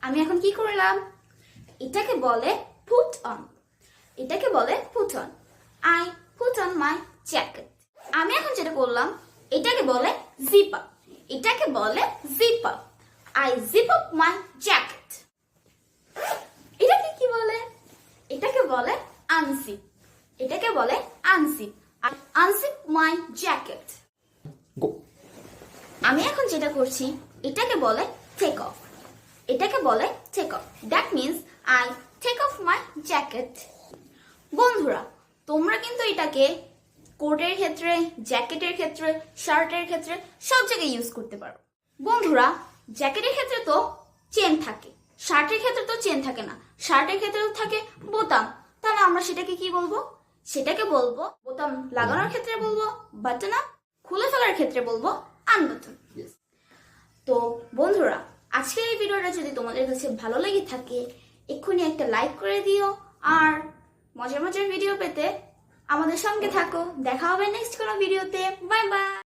আমি এখন কি করলাম? এটাকে বলে put on। এটাকে বলে put on। I put on my jacket। আমি এখন যেটা করলাম এটাকে বলে zip up। এটাকে বলে zip up। I zip up my jacket। এটাকে কি বলে? এটাকে বলে unzip। এটাকে বলে unzip। I unzip my jacket। আমি এখন যেটা করছি এটাকে বলে take off। এটাকে বলে take off। That means I take off my jacket। বন্ধুরা, তোমরা কিন্তু এটাকে কোটের ক্ষেত্রে, জ্যাকেটের ক্ষেত্রে, শার্টের ক্ষেত্রে সব জায়গায় ইউজ করতে পারো। বন্ধুরা, জ্যাকেটের ক্ষেত্রে তো চেন থাকে, শার্টের ক্ষেত্রে তো চেন থাকে না, শার্টের ক্ষেত্রে তো থাকে বোতাম। তাহলে আমরা সেটাকে কি বলবো? সেটাকে বলবো, বোতাম লাগানোর ক্ষেত্রে বলবো বাটন আপ, খুলে ফেলার ক্ষেত্রে বলবো আনবাটন। তো বন্ধুরা, আজকের এই ভিডিওটা যদি তোমাদের কাছে ভালো লেগে থাকে এক্ষুনি একটা লাইক করে দিও, আর মজার মজার ভিডিও পেতে আমাদের সঙ্গে থাকো। দেখা হবে নেক্সট কোনো ভিডিওতে। Bye bye.